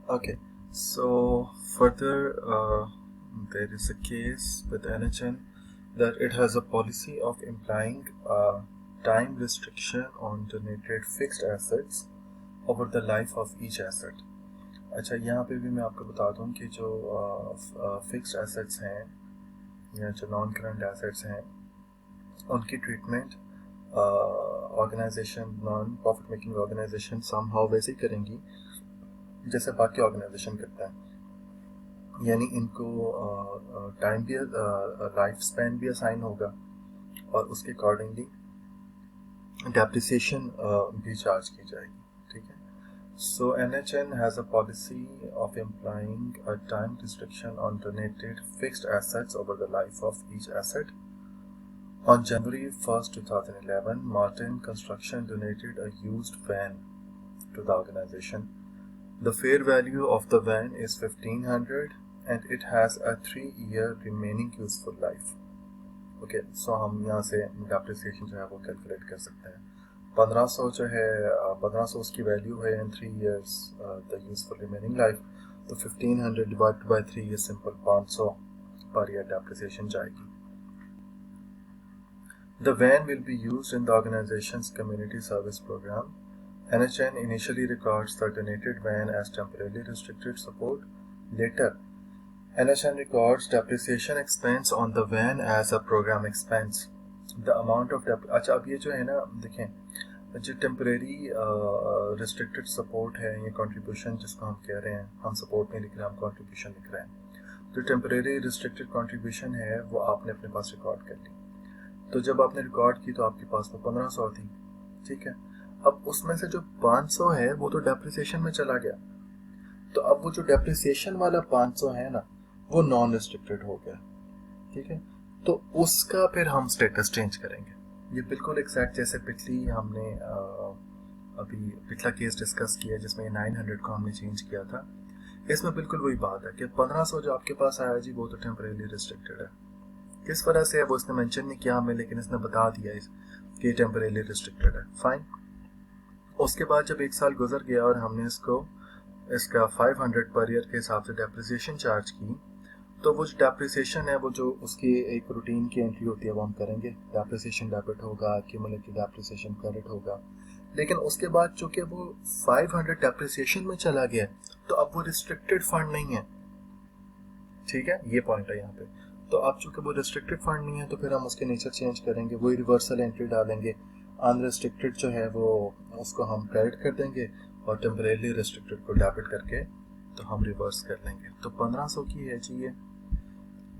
Okay, so further, there is a case with NHN that it has a policy of implying a time restriction on donated fixed assets over the life of each asset. अच्छा, यहाँ पे भी मैं आपको बता दूँ कि जो फिक्स्ड एसेट्स हैं या जो नॉन करंट एसेट्स हैं उनकी treatment organisation, non profit making organisation somehow वैसे ही करेंगी जैसे बाकी ऑर्गेनाइजेशन करता है। यानी इनको टाइम भी, लाइफ स्पैन भी असाइन होगा और उसके अकॉर्डिंगली डेप्रिसिएशन भी चार्ज की जाएगी। ठीक है, so NHN has a policy of implying a time restriction on donated fixed assets over the life of each asset. On January 1st, 2011, Martin Construction donated a used van to the organization. The fair value of the van is $1,500 and it has a 3-year remaining useful life. Okay, so हम यहाँ से depreciation जो है वो calculate कर सकते हैं। 1500 जो है 1500 उसकी वैल्यू है and 3 years the useful remaining life, तो 1500 डिवाइड बाय 3 ये सिंपल 500 पर ईयर डेप्रिसिएशन जाएगी। The van will be used in the organization's community service program. NHN initially records the donated van as temporarily restricted support. Later, NHN records depreciation expense on the van as a program expense. The amount of अच्छा, अब ये जो है ना, देखें जो temporary restricted support है, ये कंट्रीब्यूशन जिसको हम कह रहे हैं, हम सपोर्ट नहीं लिख रहे हैं, हम कंट्रीब्यूशन लिख रहे हैं। तो टेम्परेरी रिस्ट्रिक्टेड कंट्रीब्यूशन है वो आपने अपने पास रिकॉर्ड कर ली। तो जब आपने रिकॉर्ड की तो आपके पास तो 1500 थी। ठीक है, अब उसमें से जो 500 है वो तो डेप्रिसिएशन में चला गया, तो अब वो जो डेप्रिसिएशन वाला 500 है ना वो नॉन रिस्ट्रिक्टेड हो गया। ठीक है, तो उसका फिर हम स्टेटस चेंज करेंगे। ये बिल्कुल एग्जैक्ट जैसे पिछली हमने अभी पिछला केस डिस्कस किया जिसमें 900 को हमने चेंज किया था, इसमें बिल्कुल वही बात है कि 1500 जो आपके पास आया जी वो तो टेम्परेली रिस्ट्रिक्टेड है। किस वजह से है वो इसने मेंशन नहीं किया हमें, लेकिन इसने बता दिया कि टेम्परेली रिस्ट्रिक्टेड है। फाइन, उसके बाद जब 1 साल गुजर गया और हमने इसका 500 पर ईयर के हिसाब से डेप्रिसिएशन चार्ज की, तो वो जो डेप्रिसिएशन है वो जो उसकी एक रूटीन की एंट्री होती है वो हम करेंगे। डेप्रिसिएशन डेबिट होगा, क्यूमुलेटिव डेप्रिसिएशन क्रेडिट होगा। लेकिन उसके बाद चूंकि वो 500 डेप्रिसिएशन में चला गया तो अब वो रिस्ट्रिक्टेड फंड नहीं है। ठीक है, ये पॉइंट है यहाँ पे। तो अब चूंकि वो रिस्ट्रिक्टेड फंड नहीं है तो फिर हम उसके नेचर चेंज करेंगे, वही रिवर्सल एंट्री डालेंगे। अनरिस्ट्रिक्टेड जो है वो उसको हम क्रेडिट कर देंगे और टेम्परेली रिस्ट्रिक्टेड को डेबिट करके तो हम रिवर्स कर लेंगे। तो 1500 की है जी ये,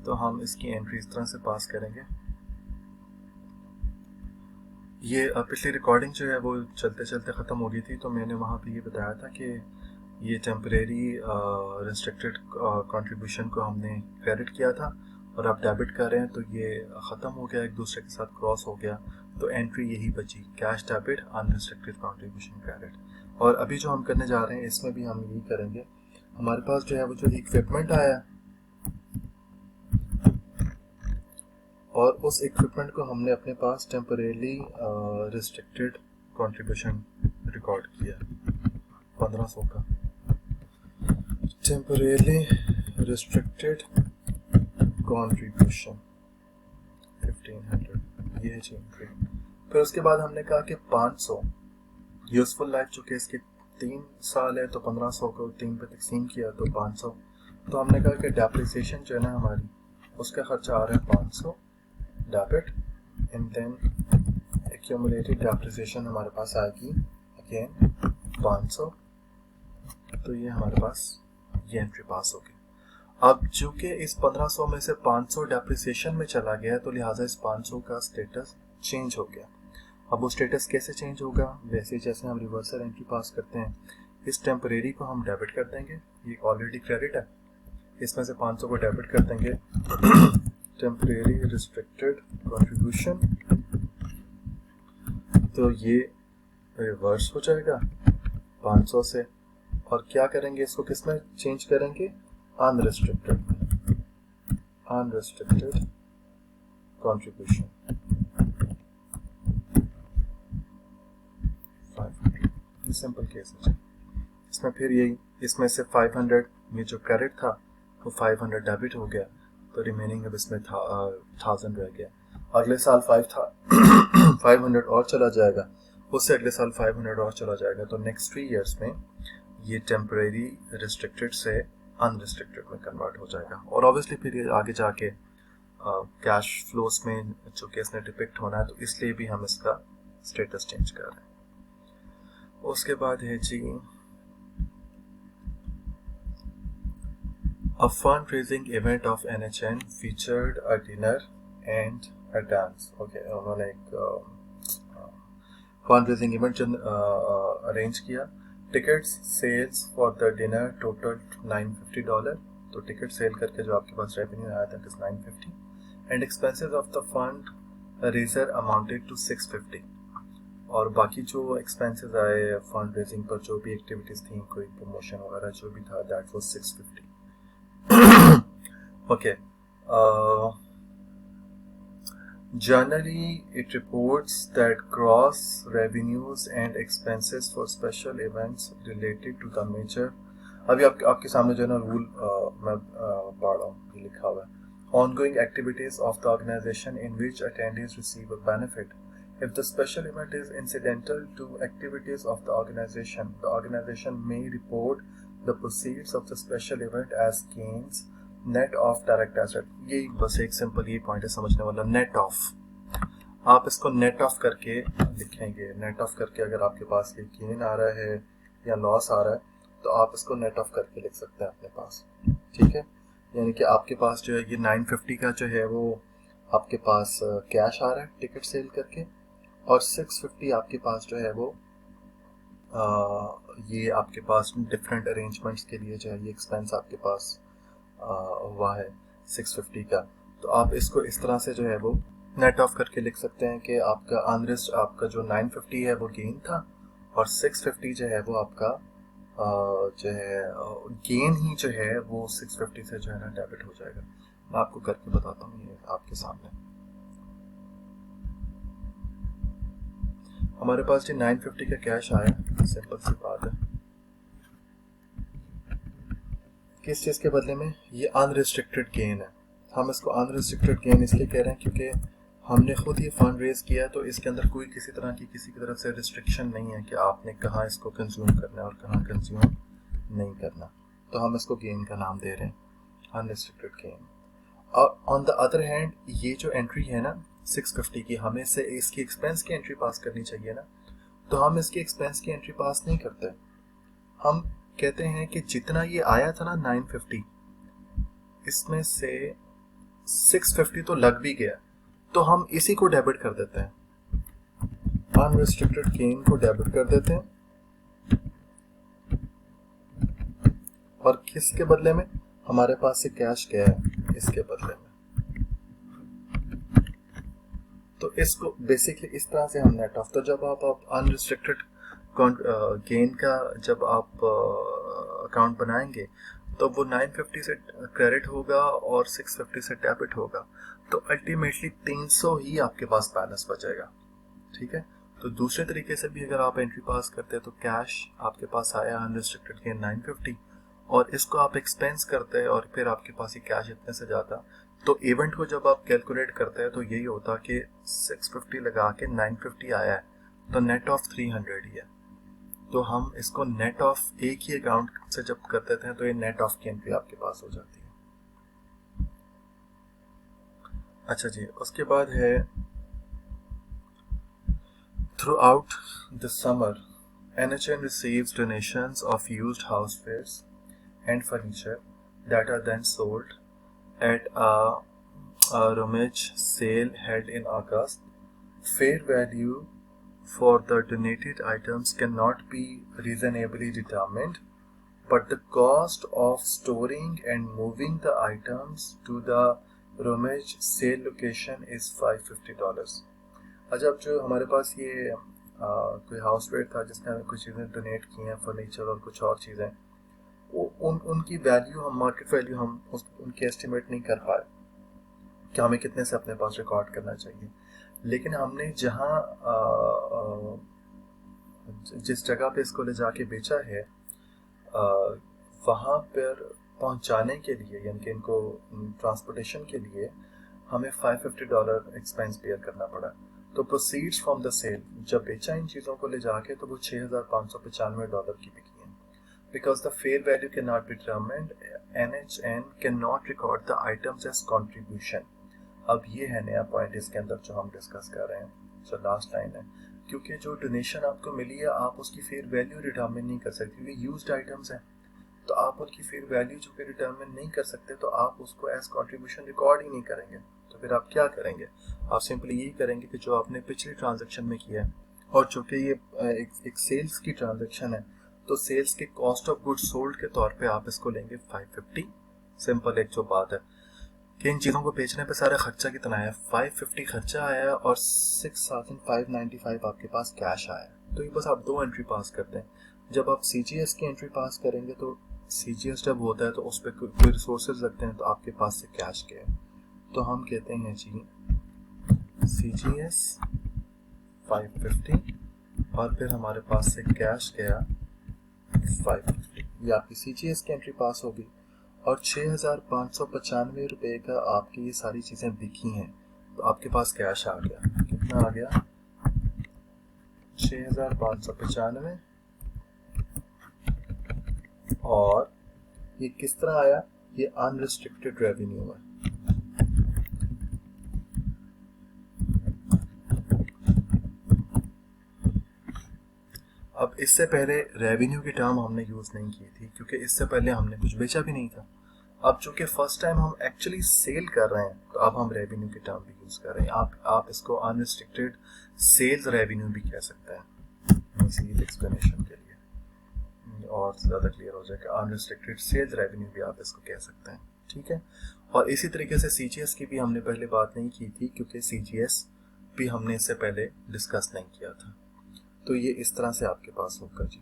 तो हम इसकी एंट्री इस तरह से पास करेंगे। ये पिछली रिकॉर्डिंग जो है वो चलते चलते ख़त्म हो गई थी, तो मैंने वहाँ पे ये बताया था कि ये टेम्परेरी रिस्ट्रिक्टेड कंट्रीब्यूशन को हमने क्रेडिट किया था और अब डेबिट कर रहे हैं, तो ये ख़त्म हो गया, एक दूसरे के साथ क्रॉस हो गया, तो एंट्री यही बची, cash debit unrestricted contribution credit. और अभी जो हम करने जा रहे हैं इसमें भी हम यही करेंगे। हमारे पास जो है वो जो इक्विपमेंट आया और उस इक्विपमेंट को हमने अपने पास टेम्परेली रिस्ट्रिक्टेड कंट्रीब्यूशन रिकॉर्ड किया 1500 का, टेम्परेली रिस्ट्रिक्टेड कंट्रीब्यूशन 1500, ये है एंट्री। फिर उसके बाद हमने कहा कि 500 यूजफुल लाइफ चूँकि इसके 3 साल है तो 1500 को 3 पे तकसीम किया तो 500, तो हमने कहा कि डेप्रिसिएशन जो है ना हमारी उसका खर्चा आ रहा है 500 debit and then accumulated depreciation हमारे पास आएगी अगेन 500, तो ये हमारे पास ये एंट्री पास होगी। अब चूंकि इस 1500 में से 500 डेप्रिसिएशन में चला गया तो लिहाजा इस 500 का स्टेटस चेंज हो गया। अब वो स्टेटस कैसे चेंज होगा, वैसे जैसे हम रिवर्सल एंट्री पास करते हैं, इस टेम्परेरी को हम डेबिट कर देंगे, ये ऑलरेडी क्रेडिट है, इसमें से 500 को डेबिट कर देंगे टेम्परेरी रिस्ट्रिक्टेड कंट्रीब्यूशन, तो ये रिवर्स हो जाएगा 500 से, और क्या करेंगे इसको किस में चेंज करेंगे, अनरिस्ट्रिक्टेड कंट्रीब्यूशन 500। ये सिंपल केस है, इसमें फिर यही इसमें से 500 में जो क्रेडिट था वो 500 डेबिट हो गया, तो रिमेनिंग अब इसमें 1000 रह गया। अगले साल 500 और चला जाएगा, उससे अगले साल 500 और चला जाएगा, तो नेक्स्ट 3 इयर्स में ये टेम्परेरी रिस्ट्रिक्टेड से अनरिस्ट्रिक्टेड में कन्वर्ट हो जाएगा। और ऑब्वियसली फिर ये आगे जाके कैश फ्लोस में जो कि इसने डिपिक्ट होना है, तो इसलिए भी हम इसका स्टेटस चेंज कर रहे हैं। उसके बाद है जी A fundraising event of NHN featured a dinner and a dance. Okay, उन्होंने एक fundraising event अरेंज किया। Tickets sales for the dinner total $950, तो टिकट सेल करके जो आपके पास रेवेन्यू आया था is 950, and expenses of the fund raiser amounted to 650, और बाकी जो एक्सपेंसेस आए फंड रेजिंग पर, जो भी एक्टिविटीज थी, कोई प्रमोशन वगैरह जो भी था, that was 650। Okay. Generally, it reports that gross revenues and expenses for special events related to the major. अभी आपके सामने जो है ना रूल मैं पढ़ रहा हूँ, ये लिखा हुआ है, ongoing activities of the organization in which attendees receive a benefit. If the special event is incidental to activities of the organization may report the proceeds of the special event as gains net of direct asset. ये बस एक simple ये point है समझने वाला, net of. आप इसको net of करके लिखेंगे, नेट ऑफ करके अगर आपके पास ये गेन आ रहा है या लॉस आ रहा है, तो आप इसको नेट ऑफ करके लिख सकते हैं अपने पास, ठीक है। यानी कि आपके पास जो है ये 950 का जो है वो आपके पास कैश आ रहा है टिकट सेल करके, और 650 आपके पास जो है वो ये आपके पास डिफरेंट अरेंजमेंट्स के लिए जो है ये एक्सपेंस आपके पास हुआ है 650 का। तो आप इसको इस तरह से जो है वो नेट ऑफ करके लिख सकते हैं कि आपका आपका जो 950 है वो गेन था, और 650 जो है वो आपका जो है गेन ही जो है वो 650 से जो है ना डेबिट हो जाएगा। मैं आपको करके बताता हूँ, ये आपके सामने हमारे पास जो 950 का कैश आया, सिंपल सी बात है, किस चीज़ के बदले में, ये अनरिस्ट्रिक्टेड गेन है। हम इसको अनरिस्ट्रिक्टेड गेन इसलिए कह रहे हैं क्योंकि हमने खुद ये फंड रेज किया है, तो इसके अंदर कोई किसी तरह की किसी की तरफ से रिस्ट्रिक्शन नहीं है कि आपने कहाँ इसको कंज्यूम करना है और कहाँ कंज्यूम नहीं करना, तो हम इसको गेन का नाम दे रहे हैं, अनरिस्ट्रिक्टेड गेन। और ऑन द अदर हैंड ये जो एंट्री है ना 650 की, हमें से इसकी एक्सपेंस की एंट्री पास करनी चाहिए ना, तो हम इसकी एक्सपेंस की एंट्री पास नहीं करते। हम कहते हैं कि जितना ये आया था ना 950, इसमें से 650 तो लग भी गया, तो हम इसी को डेबिट कर देते हैं, अनरिस्ट्रिक्टेड गेन को डेबिट कर देते हैं, और किसके बदले में, हमारे पास से कैश क्या है इसके बदले में। तो इसको बेसिकली इस तरह से हम नेट ऑफ, तो जब आप अनरिस्ट्रिक्टेड गेन का जब आप अकाउंट बनाएंगे, तो वो 950 से क्रेडिट होगा और 650 से डेबिट होगा, तो अल्टीमेटली 300 ही आपके पास बैलेंस बचेगा, ठीक है। तो दूसरे तरीके से भी अगर आप एंट्री पास करते हैं, तो कैश आपके पास आया अनरिस्ट्रिक्टेड गेन 950, और इसको आप एक्सपेंस करते हैं, और फिर आपके पास ये कैश इतने से जाता, तो इवेंट को जब आप कैलकुलेट करते हैं तो यही होता कि 650 लगा के 950 आया है, तो नेट ऑफ 300 ही है। तो हम इसको नेट ऑफ एक ही अकाउंट से जब कर देते हैं, तो ये नेट ऑफ की एंट्री आपके पास हो जाती है। अच्छा जी, उसके बाद है through out the summer NHN receives donations of used housewares and furniture that are then sold at a rummage sale held in August. Fair value for the donated items cannot be reasonably determined, but the cost of storing and moving the items to the rummage sale location is $550. अच्छा, अब जो हमारे पास ये कोई houseware था जिसने हमें कुछ चीज़ें डोनेट की हैं, फर्नीचर और कुछ और चीज़ें, उनकी वैल्यू हम मार्केट वैल्यू हम उनकी एस्टिमेट नहीं कर पाए कि हमें कितने से अपने पास रिकॉर्ड करना चाहिए। लेकिन हमने जहाँ जिस जगह पे इसको ले जाके बेचा है, वहाँ पर पहुँचाने के लिए यानी कि इनको ट्रांसपोर्टेशन के लिए हमें $550 एक्सपेंस पेयर करना पड़ा। तो प्रोसीड्स फ्रॉम द सेल जब बेचा इन चीज़ों को ले जाके तो वो $6,595 की बिकी हैं। Because the fair value can not be determined, NHN can not record the items as contribution. अब ये है नया पॉइंट इसके अंदर जो हम डिस्कस कर रहे हैं, जो लास्ट लाइन है, क्योंकि जो डोनेशन आपको मिली है आप उसकी फेयर वैल्यू डिटरमिन नहीं कर सकते क्योंकि यूज्ड आइटम्स हैं, तो आप उनकी फेयर वैल्यू जो कि डिटरमिन नहीं कर सकते तो आप उसको एज कॉन्ट्रीब्यूशन रिकॉर्ड ही नहीं करेंगे। तो फिर आप क्या करेंगे, आप सिंपली यही करेंगे कि जो आपने पिछली ट्रांजैक्शन में किया है और चूँकि ये एक सेल्स की ट्रांजैक्शन है तो सेल्स के कॉस्ट ऑफ गुड्स सोल्ड के तौर पे आप इसको लेंगे 550। सिंपल एक जो बात है कि इन चीज़ों को बेचने पे सारा खर्चा कितना है, 550 खर्चा आया है और 6595 आपके पास कैश आया है। तो ये बस आप दो एंट्री पास करते हैं। जब आप CGS की एंट्री पास करेंगे तो CGS जब होता है तो उस पर कोई रिसोर्सेज लगते हैं तो आपके पास से कैश गया, तो हम कहते हैं जी CGS 550 और फिर हमारे पास से कैश गया 550, ये आपकी CGS की एंट्री पास होगी और 6,595 रुपये का आपकी ये सारी चीज़ें बिकी हैं तो आपके पास कैश आ गया। कितना आ गया, 6,595। और ये किस तरह आया, ये अनरिस्ट्रिक्टेड रेवेन्यू है। अब इससे पहले रेवेन्यू की टर्म हमने यूज़ नहीं की थी क्योंकि इससे पहले हमने कुछ बेचा भी नहीं था। अब चूंकि फर्स्ट टाइम हम एक्चुअली सेल कर रहे हैं तो अब हम रेवेन्यू की टर्म भी यूज़ कर रहे हैं। आप इसको अनरिस्ट्रिक्टेड सेल्स रेवेन्यू भी कह सकते हैं इसी एक्सप्लेनेशन के लिए और ज़्यादा क्लियर हो जाएगा। अनरिस्ट्रिक्टेड सेल्स रेवेन्यू भी आप इसको कह सकते हैं, ठीक है। और इसी तरीके से CGS की भी हमने पहले बात नहीं की थी क्योंकि CGS भी हमने इससे पहले डिस्कस नहीं किया था। तो ये इस तरह से आपके पास होगा जी।